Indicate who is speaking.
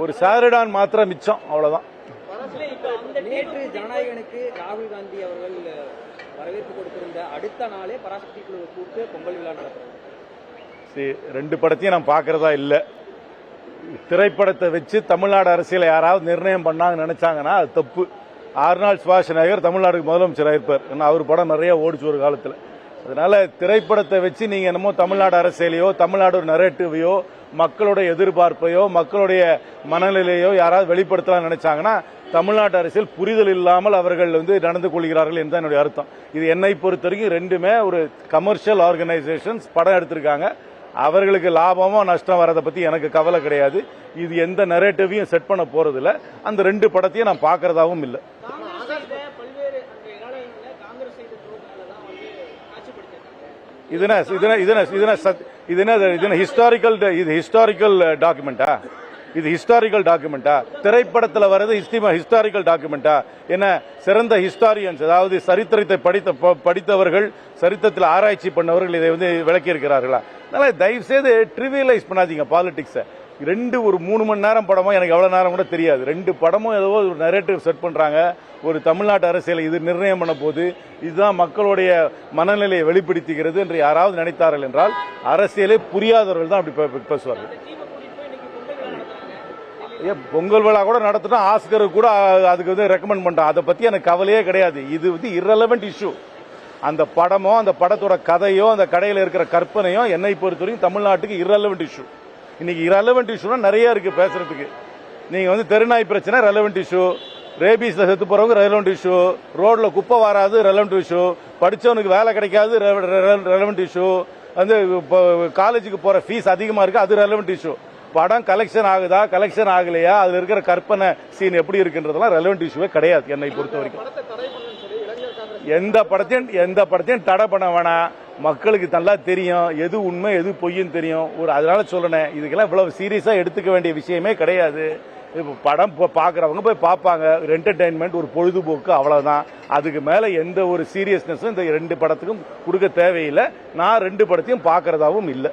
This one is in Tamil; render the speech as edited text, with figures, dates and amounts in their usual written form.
Speaker 1: ஒரு சாரிடான் மாத்திரம் மிச்சம், அவ்வளவுதான்.
Speaker 2: நேற்று ஜனநாயகனுக்கு ராகுல் காந்தி அவர்கள் வரவேற்பு கொடுத்திருந்த அடுத்த நாளே பராசக்தி குழுவை கூப்பிட்டு பொங்கல் விழா நடத்துறாங்க.
Speaker 1: ரெண்டு படத்தையும் நான் பாக்குறதா இல்ல. திரைப்படத்தை வச்சு தமிழ்நாடு அரசியலை யாராவது நிர்ணயம் பண்ணாங்கன்னு நினைச்சாங்கன்னா அது தப்பு. ஆர்னால்ட் ஷ்வார்ஸ்நெகர் தமிழ்நாடுக்கு முதலமைச்சராக இருப்பார். ஏன்னா அவர் படம் நிறைய ஓடிச்சு ஒரு காலத்தில். அதனால திரைப்படத்தை வச்சு நீங்க என்னமோ தமிழ்நாடு அரசியலையோ தமிழ்நாடு நரேட்டிவையோ மக்களுடைய எதிர்பார்ப்பையோ மக்களுடைய மனநிலையோ யாராவது வெளிப்படுத்தலாம் நினைச்சாங்கன்னா தமிழ்நாட்டு அரசியல் புரிதல் இல்லாமல் அவர்கள் நடந்து கொள்கிறார்கள் என்று என்னுடைய அர்த்தம். இது என்னை பொறுத்த வரைக்கும் ரெண்டுமே ஒரு கமர்ஷியல் ஆர்கனைசேஷன்ஸ் படம் எடுத்திருக்காங்க. அவர்களுக்கு லாபமோ நஷ்டம் வரதை பத்தி எனக்கு கவலை கிடையாது. இது எந்த நரேட்டிவையும் செட் பண்ண போறது இல்ல. அந்த ரெண்டு படத்தையும் நான் பாக்குறதாவும் இல்லை. ஹிஸ்டாரிக்கல் டாக்குமெண்டா? இது ஹிஸ்டாரிக்கல் டாக்குமெண்டா? திரைப்படத்தில் வர்றது ஹிஸ்டாரிக்கல் டாக்குமெண்டா? என்ன சிறந்த ஹிஸ்டாரியன்ஸ், அதாவது சரித்திரத்தை படித்தவர்கள், சரித்திரத்தில் ஆராய்ச்சி பண்ணவர்கள் இதை விளக்கி இருக்கிறார்களா? அதனால தயவு செய்து ட்ரிவியலைஸ் பண்ணாதீங்க பாலிடிக்ஸை. ஒரு 3 மணி நேரம் படமோ எனக்கு எவ்வளவு நேரம் கூட தெரியாது. 2 படமும் ஏதோ ஒரு நரேட்டிவ் செட் பண்றாங்க. ஒரு தமிழ்நாட்டு அரசியலை இது நிர்ணயம் பண்ண போது இதுதான் மக்களுடைய மனநிலையை வெளிப்படுத்துகிறது என்று யாராவது நினைத்தார்கள் என்றால் அரசியலே புரியாதவர்கள் தான் அப்படி பேசுவார்கள். பொங்கல் விழா கூட நடத்தினா ஆஸ்கர் கூட அதுக்கு ரெக்கமெண்ட் பண்றான். அதை பத்தி எனக்கு கவலையே கிடையாது. இது இரலவென்ட் இஷ்யூ. அந்த படமோ அந்த படத்தோட கதையோ அந்த கடையில் இருக்கிற கற்பனையோ என்னை பொறுத்தவரைக்கும் தமிழ்நாட்டுக்கு இரலவென்ட் இஷ்யூ. இன்னைக்கு இரலவென்ட் இஷ்யூனா நிறைய இருக்கு பேசுறதுக்கு. நீங்க தெருநாய் பிரச்சனை ரெலவென்ட் இஷ்யூ, ரேபீஸ்ல செத்து போறவங்க ரெலவென்ட் இஷ்யூ, ரோட்ல குப்பை வராது ரெலவென்ட் இஷ்யூ, படிச்சவனுக்கு வேலை கிடைக்காது ரெலவென்ட் இஷ்யூ, காலேஜுக்கு போற ஃபீஸ் அதிகமா இருக்கு அது ரெலவென்ட் இஷ்யூ. படம் கலெக்ஷன் ஆகுதா கலெக்ஷன் ஆகலையா, அதுல இருக்கிற கற்பனை சீன் எப்படி இருக்குன்றதெல்லாம் ரெலவென்ட் இஷ்யூவே கிடையாது என்னை பொறுத்த வரைக்கும். எந்த படத்தையும் தடை பண்ண வேணாம். மக்களுக்கு நல்லா தெரியும் எது உண்மை எது பொய்ன்னு தெரியும். அதனால சொல்றேன், இதுக்கெல்லாம் இவ்வளவு சீரியஸா எடுத்துக்க வேண்டிய விஷயமே கிடையாது. படம் பாக்குறவங்க போய் பார்ப்பாங்க, ஒரு என்டர்டைன்மெண்ட், ஒரு பொழுதுபோக்கு, அவ்வளவுதான். அதுக்கு மேல எந்த ஒரு சீரியஸ்னஸும் இந்த 2 படத்துக்கும் கொடுக்க தேவையில்லை. நான் 2 படத்தையும் பாக்குறதாவும் இல்லை.